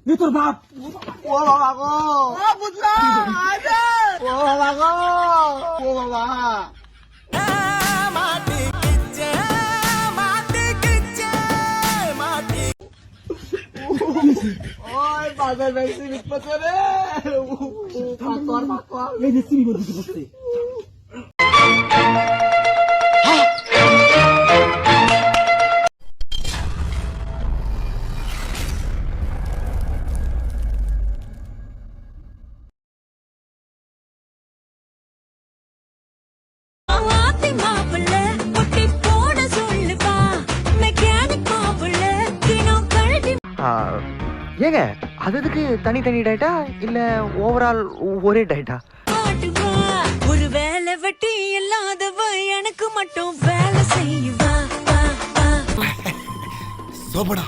मी তোর বাপ। ও বাবা গো, ও বুঝলাম, ও বাবা গো, ও বাবা। ওই বাজার বেশি বিপদ রে, পাকর এই যে সিমি বলতে বসছে। ஏங்க அது எதுக்கு தனி டயட்டா இல்ல ஓவரால் ஒரே டயட்டா? ஒரு வேலை வெட்டி இல்லாதவ எனக்கு மட்டும் வேலை செய்வா. சோபடா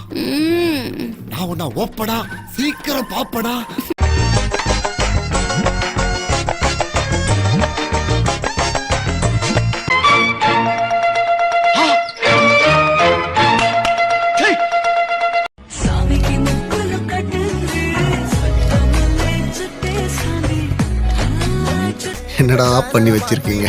நான் உன்ன ஓப்படா சீக்கிரம் பாப்படா. என்னடா பண்ணி வச்சிருக்கீங்க?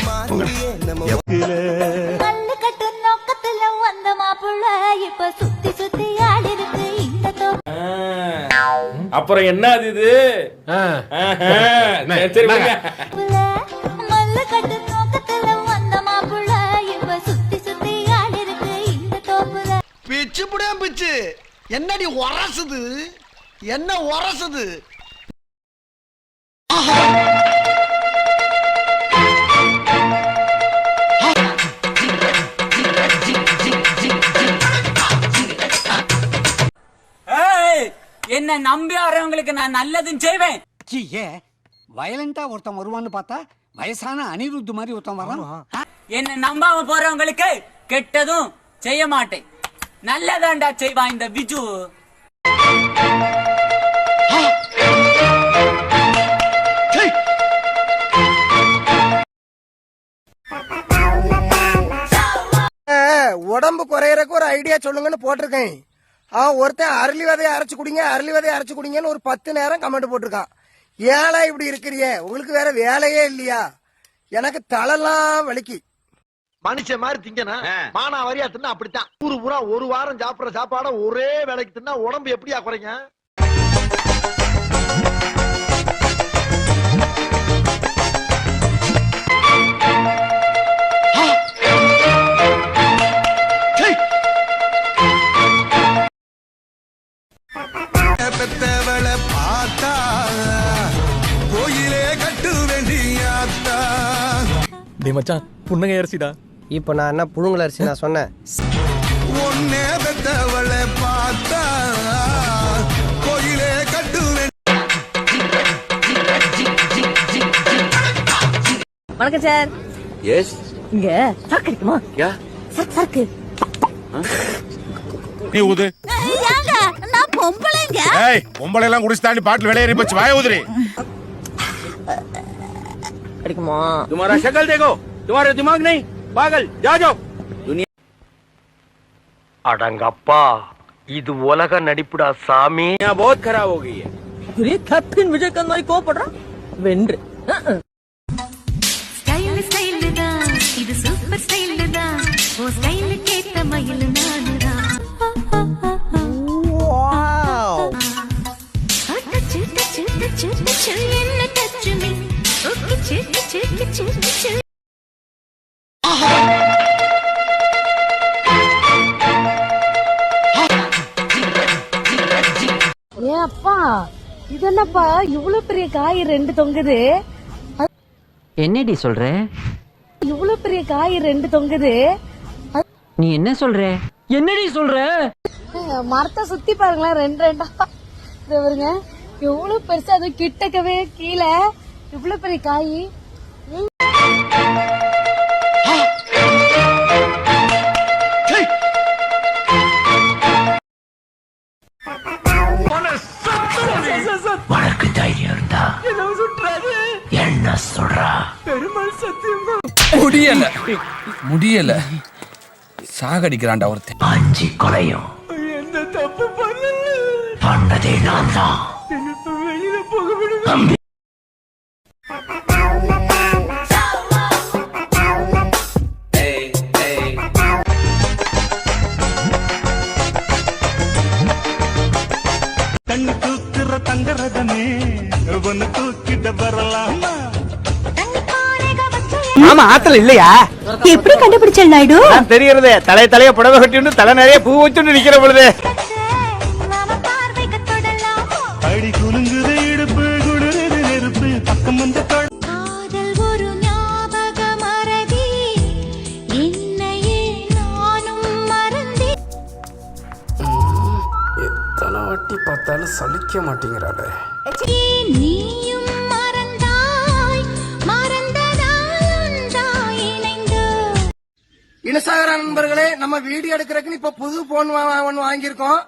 அப்புறம் என்ன அது இது? பிச்சு புடியா பிச்சு என்னடி உரசுது? என்ன உரசுது? என்ன நம்பி வரவங்களுக்கு நான் நல்லதும் செய்வேன். வயலண்டா ஒருத்தன் வருவான்னு பார்த்தா வயசான அனிருத் மாதிரி ஒருத்தன் வரான். என்ன நம்பாம போறவங்களுக்கு கெட்டதும் செய்ய மாட்டேன், நல்லதாண்டா செய்வான் இந்த விஜு. உடம்பு குறையறக்கு ஒரு ஐடியா சொல்லுங்கன்னு போட்டிருக்கேன். ஒருத்தன் அரளி விதையை அரைச்சு குடிங்கன்னு ஒரு 10 நேரம் கமெண்ட் போட்டிருக்கான். ஏழை இப்படி இருக்கிறிய, உங்களுக்கு வேற வேலையே இல்லையா? எனக்கு தலைலாம் வலிக்கு. மனுஷன் மாதிரி திங்கனா மானா வரியா தின்னா அப்படித்தான். பூரா ஒரு வாரம் சாப்பிடுற சாப்பாட ஒரே வேலைக்கு தின்னா உடம்பு எப்படியா குறைங்க? பெத்தவளை பார்த்தா கோயிலே கட்டு வேண்டியாத்தா. டேய் மச்சான், புன்னகை அரிசிடா. இப்போ நான் என்ன புழுங்கல் அரிசி நான் சொன்னேன்? ஒன்னே பெத்தவளை பார்த்தா கோயிலே கட்டு வணக்கம் சார். எஸ், இங்க சாக்கு இருக்குமா? யா சாக்கு. நீ ஊது. ஏங்க நான் பொம்பளைங்க. ஏய், பொம்பளை எல்லாம் குடிச்சு தாண்டி பாட்டில் வெளியேறி போச்சு. வாய ஊதுறி. கிடைக்குமா? तुम्हारा शक्ल देखो, तुम्हारा दिमाग नहीं, पागल, जा जाओ. அடங்கப்பா, இது உலக நடிப்புடா சாமி. दुनिया बहुत खराब हो गई है. ஒரே கேப்டன் விஜயகாந்த் மாதிரி கோபப்படுறான். வென்று ஸ்டைல் ஸ்டைல் தான், இது சூப்பர் ஸ்டைல் தான். ஓ ஸ்டைல் கேட்ட மயில் நானுதான். என்ன டச் மீ ஓகே சிட்டு. ஏ அப்பா, இது என்னப்பா இவ்வளவு பெரிய காய் 2 தொங்குது? என்னடி சொல்ற? இவ்வளவு பெரிய காய் 2 தொங்குது. நீ என்ன சொல்ற? என்னடி சொல்ற? மரத்தை சுத்தி பாருங்களேன், 2 இது பாருங்க, எவ்வளவு பெருசா, அது கிட்டக்கவே கீழே இவ்வளவு பெரிய காய். உனக்கு தைரியம் இருந்தா என்ன சொல்றா? முடியல சாகடிக்கிறான்டா ஒருத்தன். 5 கொலையும் தண்ணி தூக்குற தங்கரதமே ஒன்னு தூக்கிட்ட வரலாமா? ஆமா ஆத்துல இல்லையா எப்படி கண்டுபிடிச்ச நாயுடு? தெரியறது தலைய புடவை கட்டி தலை நிறைய பூ வச்சுட்டு நிக்கிற பொழுது அடி குலுங்குது இடுப்பு குளிருது நெருப்பு பக்கம் வந்து காதல் ஒரு ஞாபக மறதி என்னையே நானும் மறந்தே எத்தனை வாட்டி பார்த்தாலும் சலிக்க மாட்டேங்கிறாளே. நீயும் மறந்தாய் மறந்ததால் ஒன்றாய் இணைந்து இனசாகர நண்பர்களே, நம்ம வீடியோ எடுக்கிறதுக்கு இப்ப புது போன் ஒன்னு வாங்கியிருக்கோம்.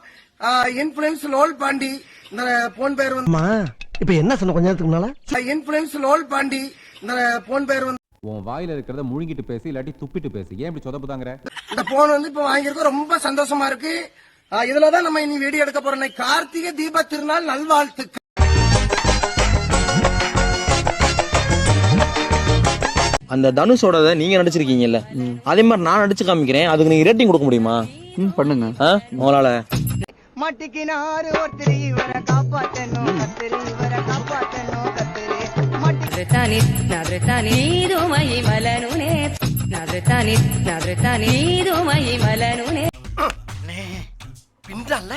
இன்ஃபுளுன்ஸ் லோல் பாண்டி இந்த போன் பேர் வந்து இப்ப என்ன சொன்ன கொஞ்ச நேரத்துக்கு முன்னால? இன்ஃபுளுன்ஸ் லோல் பாண்டி இந்த போன் பேர் வந்து உன் வாயில இருக்கிறத முழுங்கிட்டு பேசு இல்லாட்டி துப்பிட்டு பேசு. ஏன் இப்படி சொதப்புதாங்கற? இந்த போன் வந்து இப்ப வாங்கியிருக்கோம். ரொம்ப சந்தோஷமா இருக்கு. இதுலதான் நம்ம இனி வீடியோ எடுக்க போறோம். கார்த்திகை தீப திருநாள் நல்வாழ்த்துக்கள். அந்த தனுஷோட நீங்க நடிச்சிருக்கீங்கல்ல, அதே மாதிரி நான் நடிச்சு காமிக்கிறேன். அதுக்கு நீங்க ரேட்டிங் கொடுக்க முடியுமா? பண்ணுங்க. உங்களால மட்டிக்கினாரு ஒருத்தர் இவரை காப்பாத்தணும் கத்திரி இவரை காப்பாத்தணும் கத்திரி நீதுமயி மலனுனே நீதுமயி மலனுனே பின்றால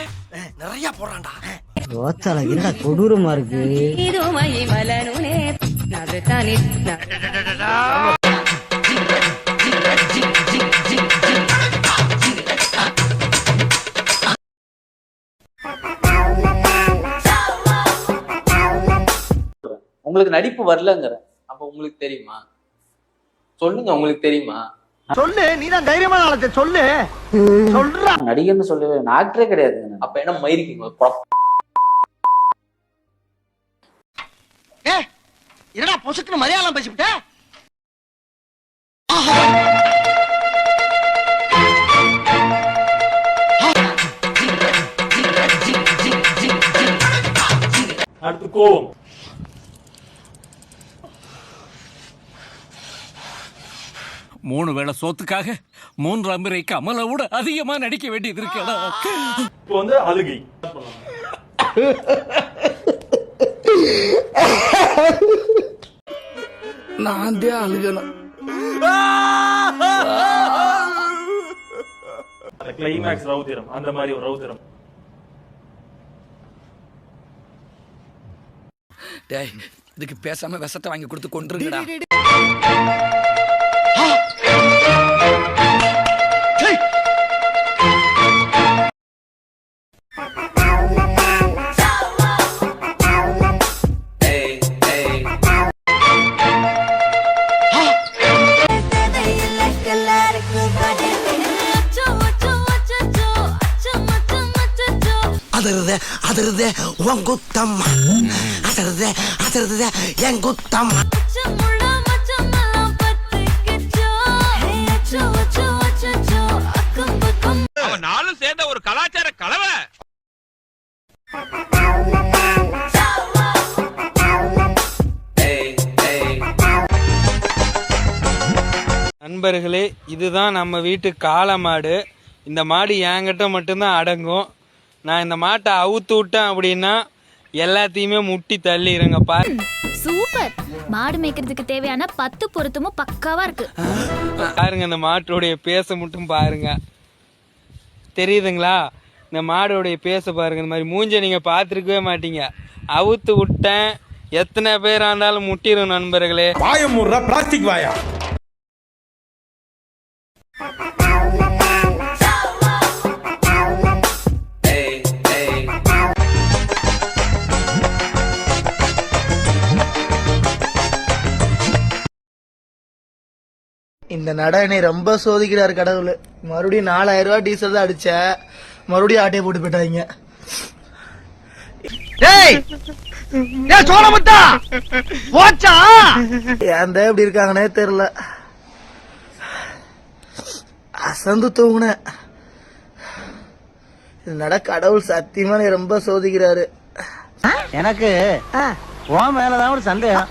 நிறைய போறான்டா. ஓச்சால என்னடா கொடூரமா இருக்கு. நீதுமயி மலனுனே உங்களுக்கு நடிப்பு வரலங்கிற அப்ப உங்களுக்கு தெரியுமா? சொல்லுங்க, உங்களுக்கு தெரியுமா? சொல்லு, நீதான் தைரியமான ஆளத்தை சொல்லு. சொல்றா. நடிகர்னு சொல்லவே ஆக்டரே கிடையாது. அப்ப என்ன மயிருக்கீங்க? என்னடா பொசுக்குன்னு மலையாளம் பேசிவிட்ட? அடுத்து கோவம். மூணு வேளை சோத்துக்காக மூன்றாம் முறை கமலை விட அதிகமா நடிக்க வேண்டியது இருக்கடா. இப்போ வந்து அழுகை. நான் அழுகணும். கிளைமேக்ஸ் ரௌதிரம், அந்த மாதிரி ஒரு ரௌதிரம். இதுக்கு பேசாம விஷத்தை வாங்கி கொடுத்து கொண்டுருங்கடா. அதருதே உன் குத்தம், அதருதே என் குத்தம். நானும் சேர்ந்த ஒரு கலாச்சார கலவை. நண்பர்களே, இதுதான் நம்ம வீட்டு காளை மாடு. இந்த மாடு என்கிட்ட மட்டும்தான் அடங்கும். நான் இந்த மாட்டை அவுத்து விட்டேன் அப்படின்னா எல்லாத்தையுமே முட்டி தள்ளிடுங்க. சூப்பர். மாடு மேய்க்கிறதுக்கு தேவையான 10 பொருத்தமும் பக்காவா இருக்கு. பாருங்க, இந்த மாட்டோடைய பேச மட்டும் பாருங்க. தெரியுதுங்களா? இந்த மாடோடைய பேச பாருங்க. இந்த மாதிரி மூஞ்ச நீங்க பார்த்துருக்கவே மாட்டீங்க. அவுத்து விட்டேன், எத்தனை பேரா இருந்தாலும் முட்டிடும் நண்பர்களே. வாயம் முடுற பிளாஸ்டிக் வாயா. இந்த நட என்னை ரொம்ப சோதிக்கிறாரு கடவுள். மறுபடியும் 4000 ரூபாய் டீசல் தான் அடிச்ச, மறுபடியும் ஆட்டையை போட்டு போயிட்டாங்க. ஏன் இப்படி இருக்காங்கன்னே தெரியல. அசந்து தூங்குன நட கடவுள் சத்தியமா நீ ரொம்ப சோதிக்கிறாரு. எனக்கு உன் மேலதான் ஒரு சந்தேகம்.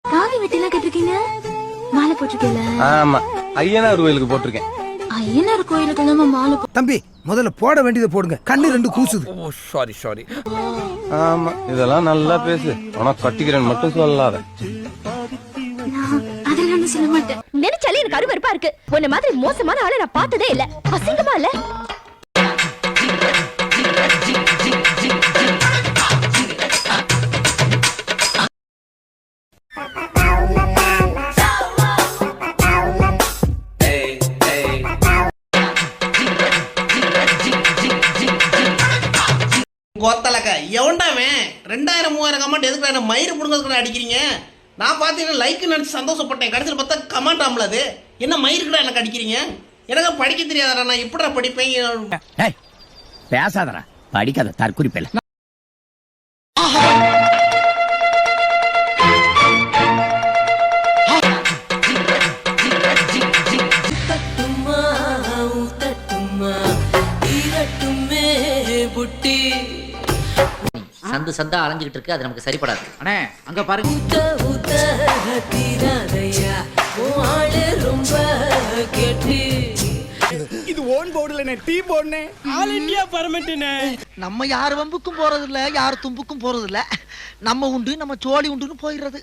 காவி வெட்டிலாம் கட்டிருக்கீங்க, மாலை போட்டிருக்கீங்க. ஆமா, ஐயனார் கோயிலுக்கு போட்டிருக்கேன். ஐயனார் கோயிலுக்கு நம்ம மாலை தம்பி முதல்ல போட வேண்டியதை போடுங்க, கண்ணு ரெண்டு கூசுது. சாரி. ஆமா, இதெல்லாம் நல்லா பேசு, ஆனா கட்டிக்கிறேன்னு மட்டும் சொல்லாத. அதெல்லாம் சொல்ல மாட்டேன். நினைச்சாலே எனக்கு அருவருப்பா இருக்கு. உன்ன மாதிரி மோசமான ஆளை நான் பார்த்ததே இல்ல. அசிங்கமா இல்ல? கொத்தலக்க எவன்டாவன் 2000-3000 கமெண்ட் எதுக்கு என்ன மயிறு புடுங்கிறதுக்கு அடிக்கிறீங்க? நான் பார்த்தீங்கன்னா லைக் நினைச்சு சந்தோஷப்பட்டேன். கடைசியில் பார்த்தா கமெண்ட் ஆம்பல அது என்ன மயிருக்குடா எனக்கு அடிக்கிறீங்க? எனக்கு படிக்க தெரியாதடா, நான் எப்படா படிப்பேன்? பேசாதடா, படிக்காத தற்குறிப்பேல. சந்து சந்தா அலைஞ்சுக்கிட்டு இருக்கு, அது நமக்கு சரிப்படாது. அண்ணே அங்க பாருங்க. இது ஓன் போர்டுல டீ போடுனே, ஆல் இந்தியா பர்மிட்னே. நம்ம யார் வம்புக்கும் போறது இல்ல, யார் தும்புக்கும் போறது இல்ல. நம்ம உண்டு, நம்ம சோழி உண்டுன்னு போயிடுறது.